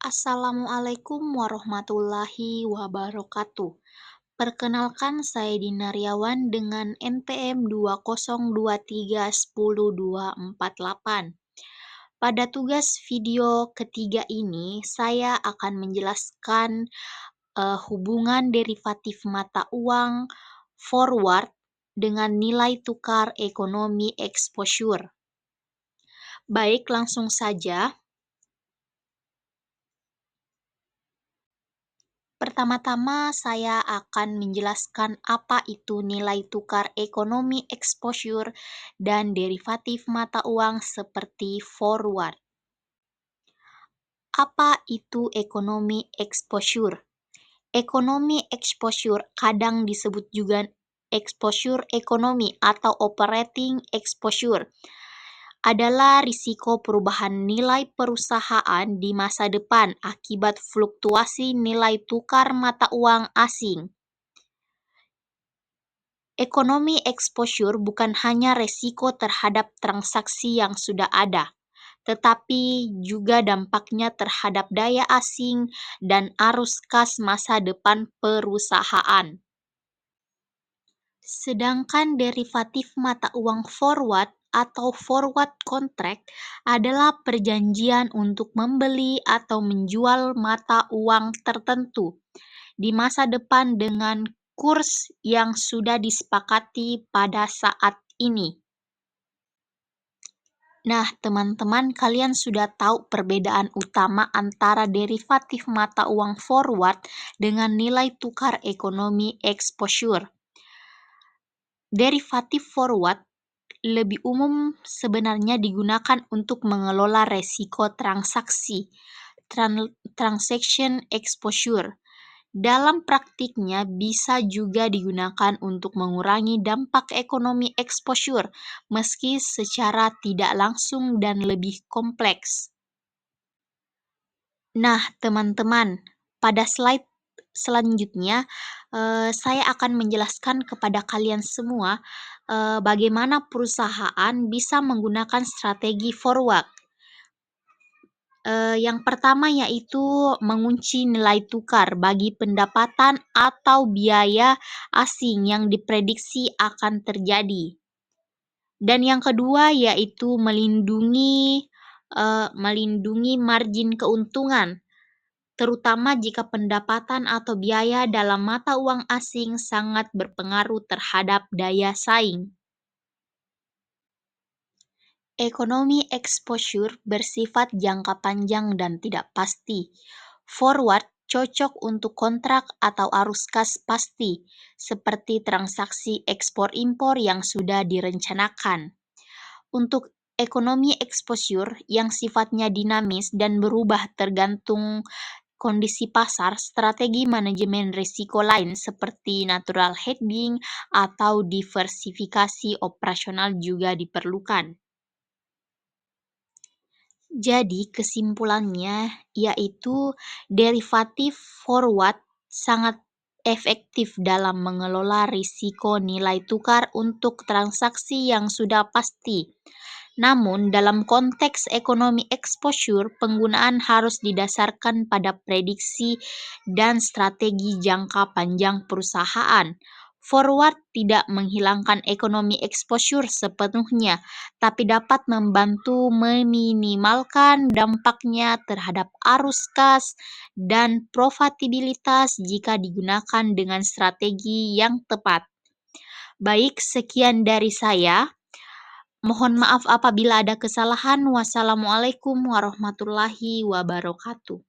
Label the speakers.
Speaker 1: Assalamualaikum warahmatullahi wabarakatuh. Perkenalkan, saya Dina Riawan dengan NPM 2023100248. Pada tugas video ketiga ini, saya akan menjelaskan hubungan derivatif mata uang forward dengan nilai tukar ekonomi exposure. Baik, langsung saja. Pertama-tama, saya akan menjelaskan apa itu nilai tukar ekonomi exposure dan derivatif mata uang seperti forward. Apa itu ekonomi exposure? Ekonomi exposure kadang disebut juga exposure ekonomi atau operating exposure, adalah risiko perubahan nilai perusahaan di masa depan akibat fluktuasi nilai tukar mata uang asing. Ekonomi exposure bukan hanya resiko terhadap transaksi yang sudah ada, tetapi juga dampaknya terhadap daya asing dan arus kas masa depan perusahaan. Sedangkan derivatif mata uang forward atau forward contract adalah perjanjian untuk membeli atau menjual mata uang tertentu di masa depan dengan kurs yang sudah disepakati pada saat ini. Nah, teman-teman, kalian sudah tahu perbedaan utama antara derivatif mata uang forward dengan nilai tukar ekonomi exposure. Derivatif forward lebih umum sebenarnya digunakan untuk mengelola resiko transaksi, transaction exposure. Dalam praktiknya bisa juga digunakan untuk mengurangi dampak ekonomi exposure, meski secara tidak langsung dan lebih kompleks. Nah, teman-teman, pada slide selanjutnya saya akan menjelaskan kepada kalian semua bagaimana perusahaan bisa menggunakan strategi forward. Yang pertama yaitu mengunci nilai tukar bagi pendapatan atau biaya asing yang diprediksi akan terjadi. Dan yang kedua yaitu melindungi margin keuntungan, terutama jika pendapatan atau biaya dalam mata uang asing sangat berpengaruh terhadap daya saing. Ekonomi exposure bersifat jangka panjang dan tidak pasti. Forward cocok untuk kontrak atau arus kas pasti, seperti transaksi ekspor-impor yang sudah direncanakan. Untuk ekonomi exposure yang sifatnya dinamis dan berubah tergantung kondisi pasar, strategi manajemen risiko lain seperti natural hedging atau diversifikasi operasional juga diperlukan. Jadi kesimpulannya yaitu derivatif forward sangat efektif dalam mengelola risiko nilai tukar untuk transaksi yang sudah pasti. Namun, dalam konteks ekonomi exposure, penggunaan harus didasarkan pada prediksi dan strategi jangka panjang perusahaan. Forward tidak menghilangkan ekonomi exposure sepenuhnya, tapi dapat membantu meminimalkan dampaknya terhadap arus kas dan profitabilitas jika digunakan dengan strategi yang tepat. Baik, sekian dari saya. Mohon maaf apabila ada kesalahan. Wassalamualaikum warahmatullahi wabarakatuh.